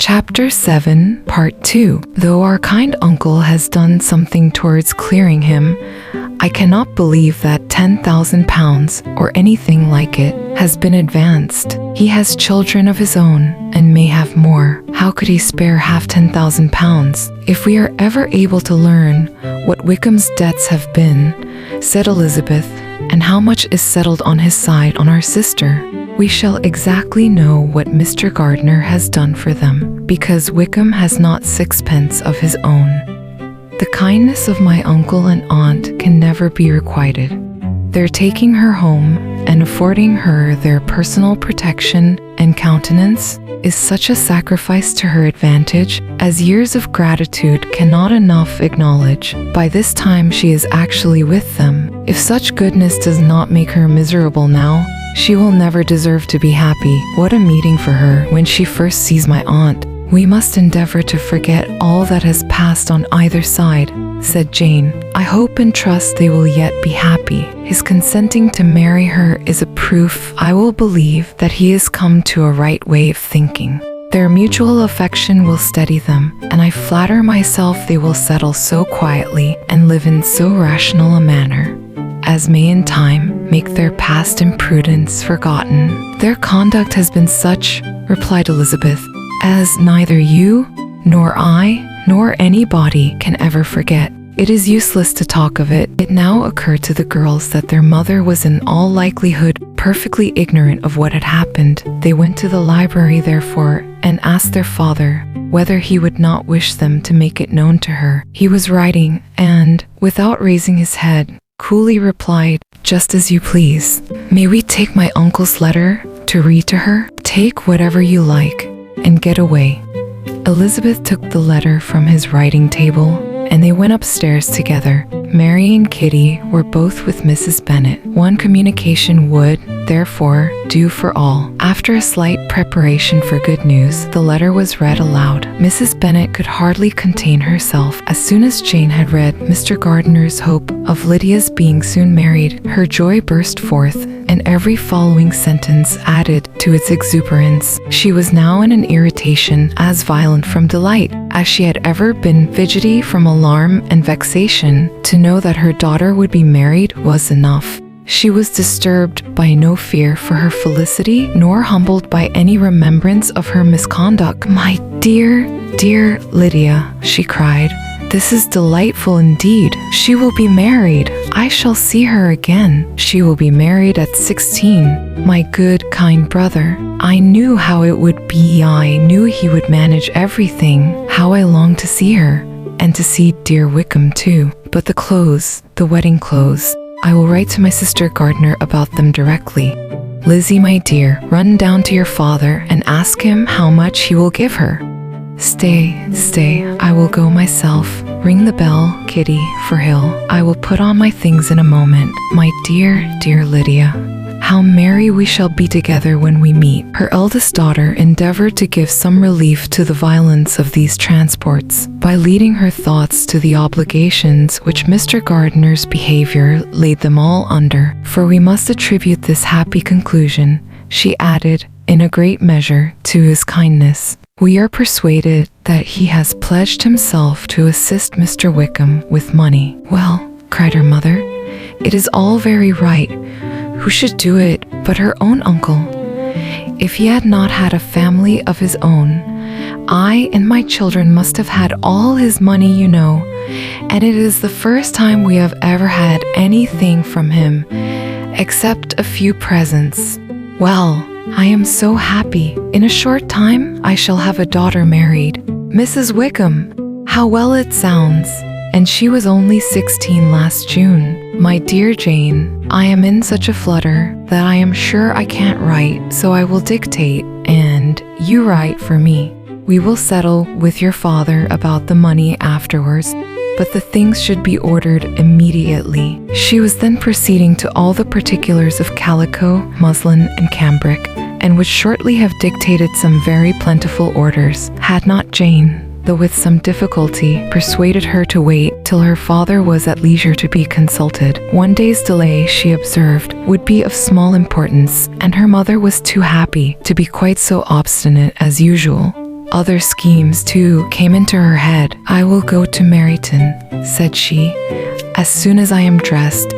Chapter 7, Part 2. Though our kind uncle has done something towards clearing him, I cannot believe that £10,000, or anything like it, has been advanced. He has children of his own, and may have more. How could he spare half £10,000? If we are ever able to learn what Wickham's debts have been, said Elizabeth, and how much is settled on his side on our sister, we shall exactly know what Mr. Gardiner has done for them, because Wickham has not sixpence of his own. The kindness of my uncle and aunt can never be requited. Their taking her home and affording her their personal protection and countenance is such a sacrifice to her advantage as years of gratitude cannot enough acknowledge. By this time she is actually with them. If such goodness does not make her miserable now, she will never deserve to be happy. What a meeting for her when she first sees my aunt. We must endeavor to forget all that has passed on either side, said Jane. I hope and trust they will yet be happy. His consenting to marry her is a proof I will believe that he has come to a right way of thinking. Their mutual affection will steady them, and I flatter myself they will settle so quietly and live in so rational a manner as may in time make their past imprudence forgotten. Their conduct has been such, replied Elizabeth, as neither you, nor I, nor anybody can ever forget. It is useless to talk of it. It now occurred to the girls that their mother was in all likelihood perfectly ignorant of what had happened. They went to the library, therefore, and asked their father whether he would not wish them to make it known to her. He was writing, and, without raising his head, coolly replied, "Just as you please. May we take my uncle's letter to read to her?" "Take whatever you like, and get away." Elizabeth took the letter from his writing table, and they went upstairs together. Mary and Kitty were both with Mrs. Bennet. One communication would, therefore, do for all. After a slight preparation for good news, the letter was read aloud. Mrs. Bennet could hardly contain herself. As soon as Jane had read Mr. Gardiner's hope of Lydia's being soon married, her joy burst forth, and every following sentence added to its exuberance. She was now in an irritation as violent from delight as she had ever been fidgety from alarm and vexation. To know that her daughter would be married was enough. She was disturbed by no fear for her felicity, nor humbled by any remembrance of her misconduct. "My dear, dear Lydia," she cried, "this is delightful indeed. She will be married. I shall see her again. She will be married at 16. My good, kind brother. I knew how it would be. I knew he would manage everything. How I long to see her, and to see dear Wickham too. But the clothes, the wedding clothes, I will write to my sister Gardiner about them directly. Lizzie, my dear, run down to your father and ask him how much he will give her. Stay, I will go myself. Ring the bell, Kitty, for Hill. I will put on my things in a moment. My dear, dear Lydia, how merry we shall be together when we meet." Her eldest daughter endeavored to give some relief to the violence of these transports by leading her thoughts to the obligations which Mr. Gardiner's behavior laid them all under. For we must attribute this happy conclusion, she added, in a great measure, to his kindness. We are persuaded that he has pledged himself to assist Mr. Wickham with money. "Well," cried her mother, "it is all very right. Who should do it but her own uncle? If he had not had a family of his own, I and my children must have had all his money, you know, and it is the first time we have ever had anything from him, except a few presents. Well, I am so happy. In a short time I shall have a daughter married. Mrs. Wickham, how well it sounds! And she was only 16 last June. My dear Jane, I am in such a flutter that I am sure I can't write, so I will dictate, and you write for me. We will settle with your father about the money afterwards, but the things should be ordered immediately." She was then proceeding to all the particulars of calico, muslin, and cambric, and would shortly have dictated some very plentiful orders, had not Jane, though with some difficulty, persuaded her to wait till her father was at leisure to be consulted. One day's delay, she observed, would be of small importance, and her mother was too happy to be quite so obstinate as usual. Other schemes, too, came into her head. "I will go to Meryton," said she, "as soon as I am dressed,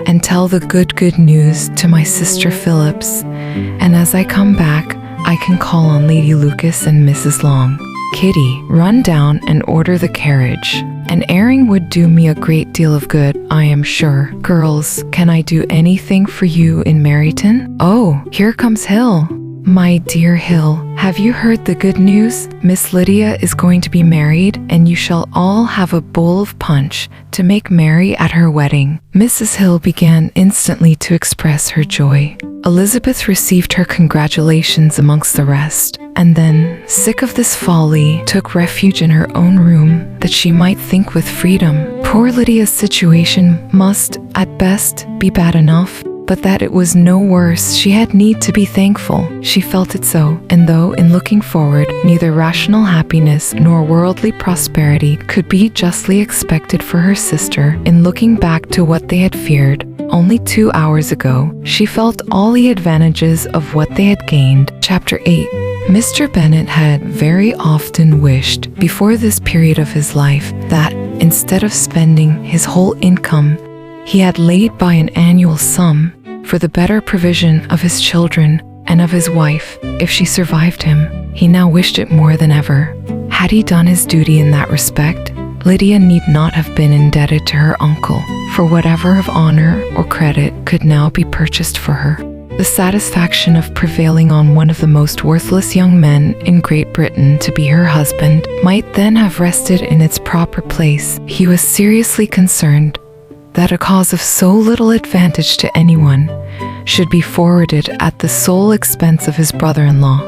and tell the good news to my sister Phillips, and as I come back, I can call on Lady Lucas and Mrs. Long. Kitty, run down and order the carriage. An airing would do me a great deal of good, I am sure. Girls, can I do anything for you in Meryton? Oh, here comes Hill. My dear Hill, have you heard the good news? Miss Lydia is going to be married, and you shall all have a bowl of punch to make merry at her wedding." Mrs. Hill began instantly to express her joy. Elizabeth received her congratulations amongst the rest, and then, sick of this folly, took refuge in her own room that she might think with freedom. Poor Lydia's situation must, at best, be bad enough, but that it was no worse, she had need to be thankful. She felt it so, and though in looking forward, neither rational happiness nor worldly prosperity could be justly expected for her sister, in looking back to what they had feared only 2 hours ago, she felt all the advantages of what they had gained. Chapter 8. Mr. Bennet had very often wished, before this period of his life, that, instead of spending his whole income, he had laid by an annual sum for the better provision of his children and of his wife, if she survived him. He now wished it more than ever. Had he done his duty in that respect, Lydia need not have been indebted to her uncle, for whatever of honor or credit could now be purchased for her. The satisfaction of prevailing on one of the most worthless young men in Great Britain to be her husband might then have rested in its proper place. He was seriously concerned that a cause of so little advantage to anyone should be forwarded at the sole expense of his brother-in-law,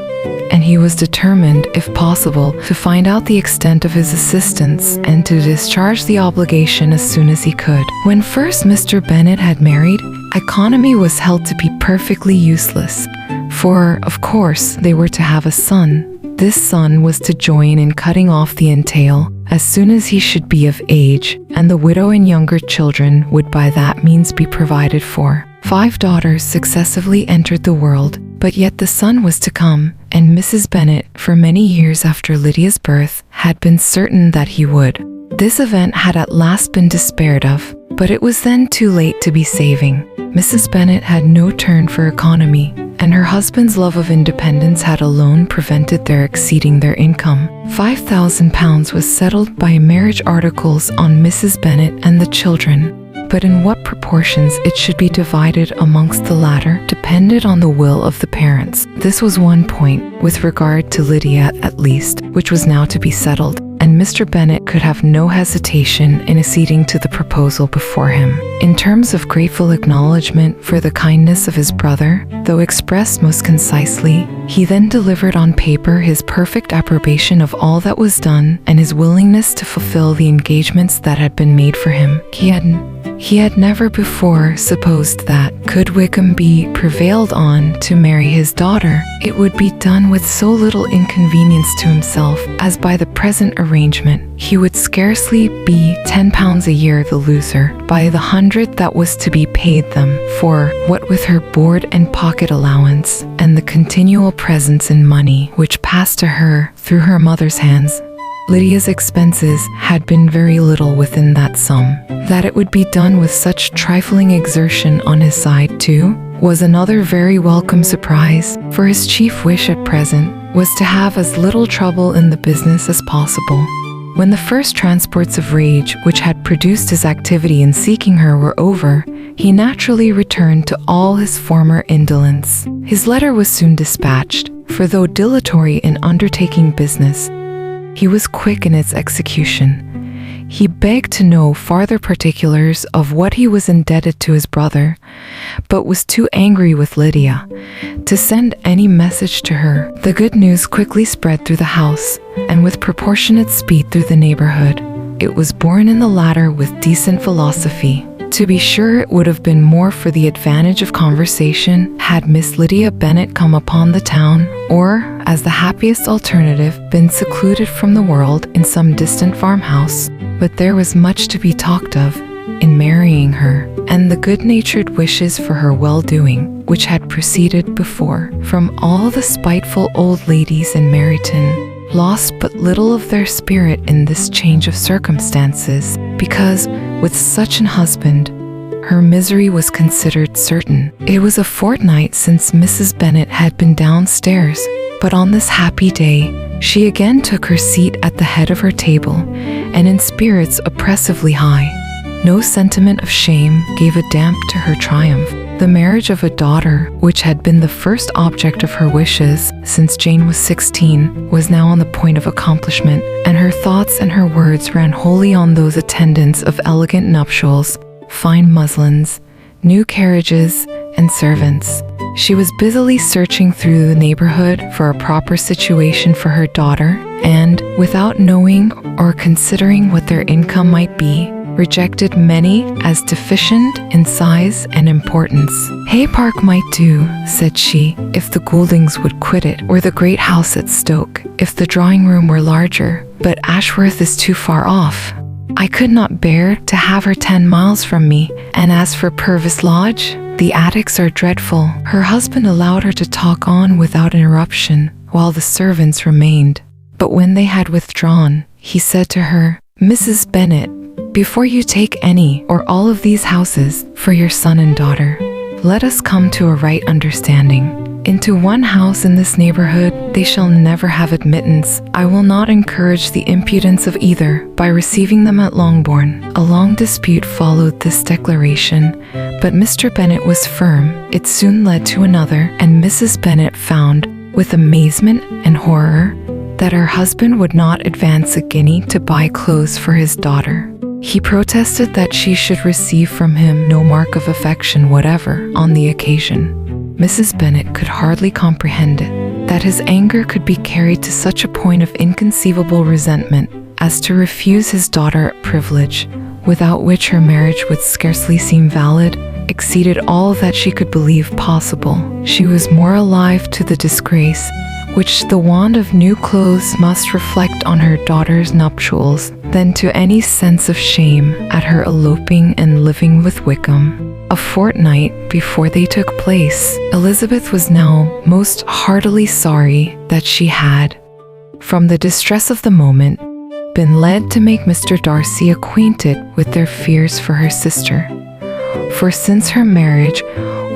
and he was determined, if possible, to find out the extent of his assistance and to discharge the obligation as soon as he could. When first Mr. Bennet had married, economy was held to be perfectly useless, for, of course, they were to have a son. This son was to join in cutting off the entail as soon as he should be of age, and the widow and younger children would by that means be provided for. 5 daughters successively entered the world, but yet the son was to come, and Mrs. Bennet, for many years after Lydia's birth, had been certain that he would. This event had at last been despaired of, but it was then too late to be saving. Mrs. Bennet had no turn for economy, and her husband's love of independence had alone prevented their exceeding their income. £5,000 was settled by marriage articles on Mrs. Bennet and the children, but in what proportions it should be divided amongst the latter depended on the will of the parents. This was one point, with regard to Lydia at least, which was now to be settled, and Mr. Bennet could have no hesitation in acceding to the proposal before him. In terms of grateful acknowledgment for the kindness of his brother, though expressed most concisely, he then delivered on paper his perfect approbation of all that was done and his willingness to fulfill the engagements that had been made for him. He had never before supposed that, could Wickham be prevailed on to marry his daughter, it would be done with so little inconvenience to himself, as by the present arrangement he would scarcely be £10 a year the loser, by the 100 that was to be paid them, for, what with her board and pocket allowance, and the continual presents in money which passed to her through her mother's hands, Lydia's expenses had been very little within that sum. That it would be done with such trifling exertion on his side, too, was another very welcome surprise, for his chief wish at present was to have as little trouble in the business as possible. When the first transports of rage which had produced his activity in seeking her were over, he naturally returned to all his former indolence. His letter was soon dispatched, for though dilatory in undertaking business, he was quick in its execution. He begged to know farther particulars of what he was indebted to his brother, but was too angry with Lydia to send any message to her. The good news quickly spread through the house, and with proportionate speed through the neighborhood. It was borne in the latter with decent philosophy. To be sure, it would have been more for the advantage of conversation had Miss Lydia Bennet come upon the town, or, as the happiest alternative, been secluded from the world in some distant farmhouse. But there was much to be talked of in marrying her, and the good-natured wishes for her well-doing, which had proceeded before from all the spiteful old ladies in Meryton, lost but little of their spirit in this change of circumstances, because, with such an husband, her misery was considered certain. It was a fortnight since Mrs. Bennet had been downstairs, but on this happy day, she again took her seat at the head of her table, and in spirits oppressively high. No sentiment of shame gave a damp to her triumph. The marriage of a daughter, which had been the first object of her wishes since Jane was 16, was now on the point of accomplishment, and her thoughts and her words ran wholly on those attendants of elegant nuptials, fine muslins, new carriages, and servants. She was busily searching through the neighborhood for a proper situation for her daughter, and, without knowing or considering what their income might be, rejected many as deficient in size and importance. Hay Park might do, said she, if the Gouldings would quit it, or the great house at Stoke, if the drawing-room were larger, but Ashworth is too far off. I could not bear to have her 10 miles from me, and as for Purvis Lodge, the attics are dreadful. Her husband allowed her to talk on without interruption, while the servants remained. But when they had withdrawn, he said to her, "Mrs. Bennet, before you take any or all of these houses for your son and daughter, let us come to a right understanding. Into one house in this neighborhood they shall never have admittance. I will not encourage the impudence of either by receiving them at Longbourn." A long dispute followed this declaration, but Mr. Bennet was firm. It soon led to another, and Mrs. Bennet found, with amazement and horror, that her husband would not advance a guinea to buy clothes for his daughter. He protested that she should receive from him no mark of affection whatever on the occasion. Mrs. Bennet could hardly comprehend it, that his anger could be carried to such a point of inconceivable resentment as to refuse his daughter a privilege, without which her marriage would scarcely seem valid, exceeded all that she could believe possible. She was more alive to the disgrace which the want of new clothes must reflect on her daughter's nuptials than to any sense of shame at her eloping and living with Wickham. A fortnight before they took place, Elizabeth was now most heartily sorry that she had, from the distress of the moment, been led to make Mr. Darcy acquainted with their fears for her sister. For since her marriage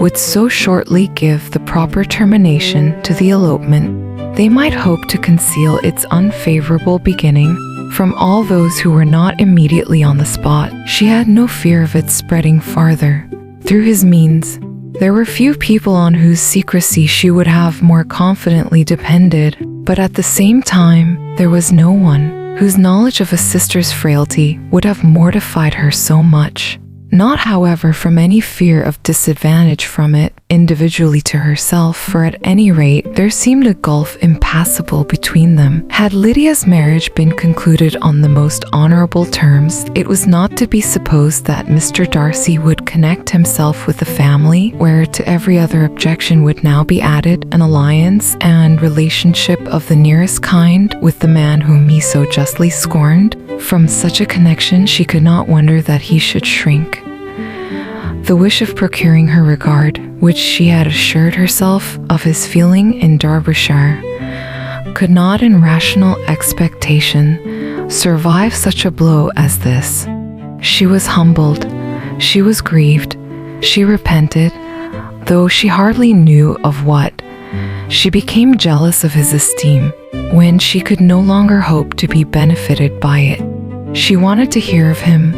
would so shortly give the proper termination to the elopement, they might hope to conceal its unfavorable beginning from all those who were not immediately on the spot. She had no fear of its spreading farther. Through his means, there were few people on whose secrecy she would have more confidently depended, but at the same time, there was no one whose knowledge of a sister's frailty would have mortified her so much. Not, however, from any fear of disadvantage from it individually to herself, for at any rate there seemed a gulf impassable between them. Had Lydia's marriage been concluded on the most honorable terms, it was not to be supposed that Mr. Darcy would connect himself with a family where to every other objection would now be added an alliance and relationship of the nearest kind with the man whom he so justly scorned. From such a connection she could not wonder that he should shrink. The wish of procuring her regard, which she had assured herself of his feeling in Derbyshire, could not in rational expectation survive such a blow as this. She was humbled, she was grieved, she repented, though she hardly knew of what. She became jealous of his esteem, when she could no longer hope to be benefited by it. She wanted to hear of him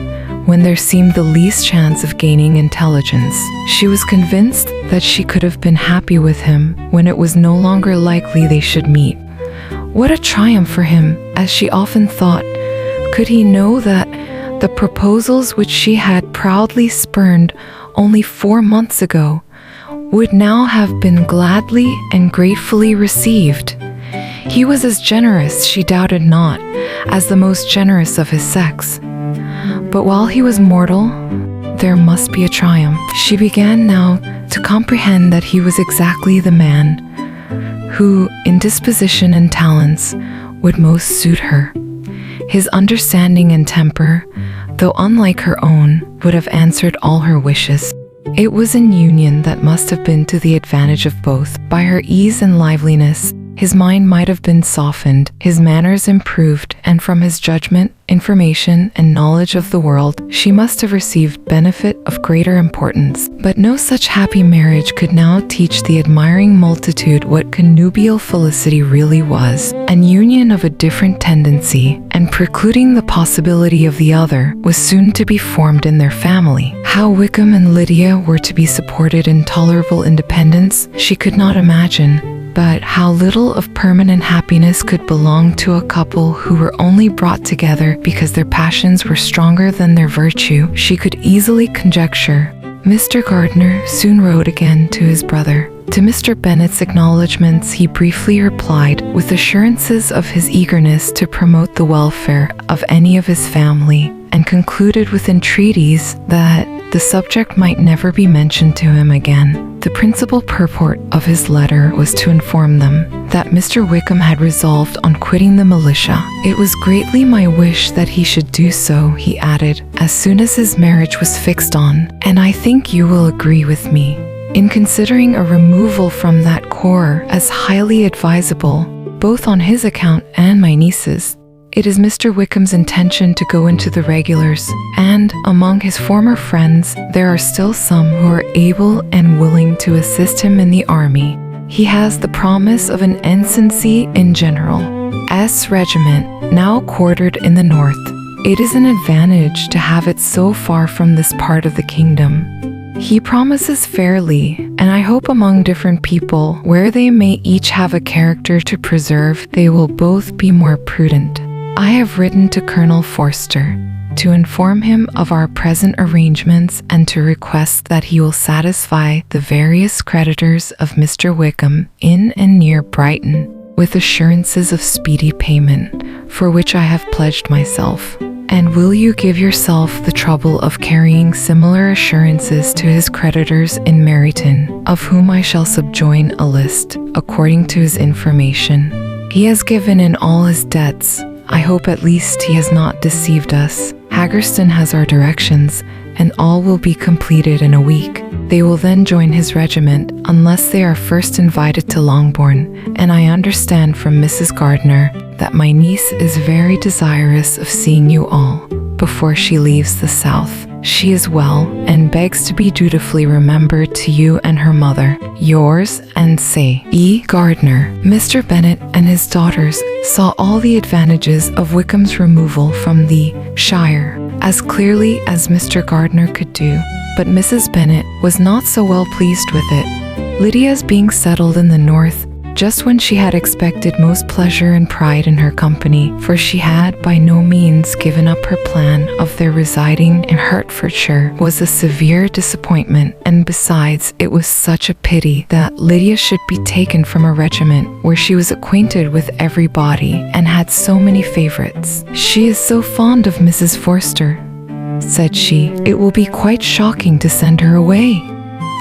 when there seemed the least chance of gaining intelligence. She was convinced that she could have been happy with him when it was no longer likely they should meet. What a triumph for him, as she often thought, could he know that the proposals which she had proudly spurned only 4 months ago would now have been gladly and gratefully received. He was as generous, she doubted not, as the most generous of his sex. But while he was mortal, there must be a triumph. She began now to comprehend that he was exactly the man who, in disposition and talents, would most suit her. His understanding and temper, though unlike her own, would have answered all her wishes. It was an union that must have been to the advantage of both. By her ease and liveliness, His mind might have been softened, his manners improved, and from his judgment, information, and knowledge of the world, she must have received benefit of greater importance. But no such happy marriage could now teach the admiring multitude what connubial felicity really was, an union of a different tendency, and precluding the possibility of the other, was soon to be formed in their family. How Wickham and Lydia were to be supported in tolerable independence, she could not imagine. But how little of permanent happiness could belong to a couple who were only brought together because their passions were stronger than their virtue, she could easily conjecture. Mr. Gardiner soon wrote again to his brother. To Mr. Bennet's acknowledgments he briefly replied, with assurances of his eagerness to promote the welfare of any of his family, and concluded with entreaties that the subject might never be mentioned to him again. The principal purport of his letter was to inform them that Mr. Wickham had resolved on quitting the militia. It was greatly my wish that he should do so, he added, as soon as his marriage was fixed on, and I think you will agree with me in considering a removal from that corps as highly advisable, both on his account and my niece's. It is Mr. Wickham's intention to go into the regulars, and among his former friends, there are still some who are able and willing to assist him in the army. He has the promise of an ensigncy in General S. Regiment, now quartered in the north. It is an advantage to have it so far from this part of the kingdom. He promises fairly, and I hope among different people, where they may each have a character to preserve, they will both be more prudent. I have written to Colonel Forster to inform him of our present arrangements and to request that he will satisfy the various creditors of Mr. Wickham in and near Brighton with assurances of speedy payment, for which I have pledged myself. And will you give yourself the trouble of carrying similar assurances to his creditors in Meryton, of whom I shall subjoin a list, according to his information. He has given in all his debts. I hope at least he has not deceived us. Haggerston has our directions, and all will be completed in a week. They will then join his regiment, unless they are first invited to Longbourn, and I understand from Mrs. Gardiner that my niece is very desirous of seeing you all before she leaves the south. She is well, and begs to be dutifully remembered to you and her mother. Yours, and say, E. Gardiner. Mr. Bennet and his daughters saw all the advantages of Wickham's removal from the shire as clearly as Mr. Gardiner could do, but Mrs. Bennet was not so well pleased with it. Lydia's being settled in the north just when she had expected most pleasure and pride in her company, for she had by no means given up her plan of their residing in Hertfordshire, was a severe disappointment, and besides, it was such a pity that Lydia should be taken from a regiment where she was acquainted with everybody and had so many favorites. She is so fond of Mrs. Forster, said she, it will be quite shocking to send her away.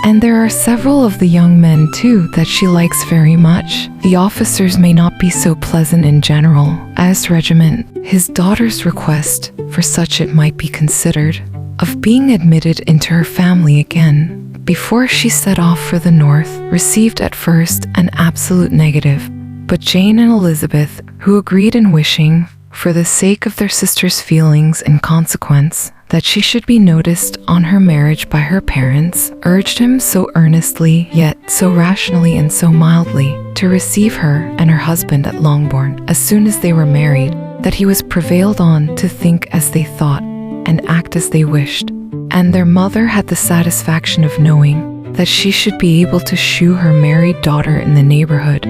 And there are several of the young men, too, that she likes very much. The officers may not be so pleasant in general as regiment. His daughter's request, for such it might be considered, of being admitted into her family again, before she set off for the north, received at first an absolute negative. But Jane and Elizabeth, who agreed in wishing, for the sake of their sister's feelings and consequence, that she should be noticed on her marriage by her parents, urged him so earnestly, yet so rationally and so mildly, to receive her and her husband at Longbourn as soon as they were married, that he was prevailed on to think as they thought and act as they wished. And their mother had the satisfaction of knowing that she should be able to shew her married daughter in the neighborhood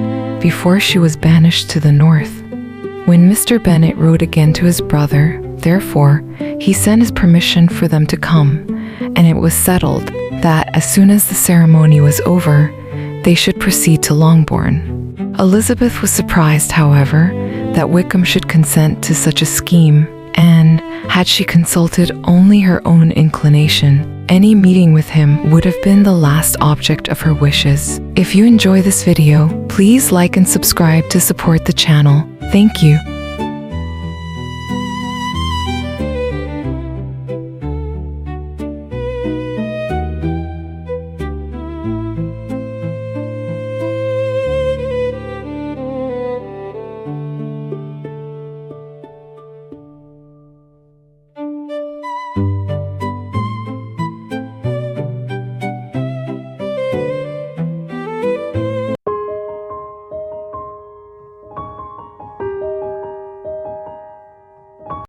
before she was banished to the north. When Mr. Bennet wrote again to his brother, therefore, he sent his permission for them to come, and it was settled that as soon as the ceremony was over, they should proceed to Longbourn. Elizabeth was surprised, however, that Wickham should consent to such a scheme, and had she consulted only her own inclination, any meeting with him would have been the last object of her wishes. If you enjoy this video, please like and subscribe to support the channel. Thank you.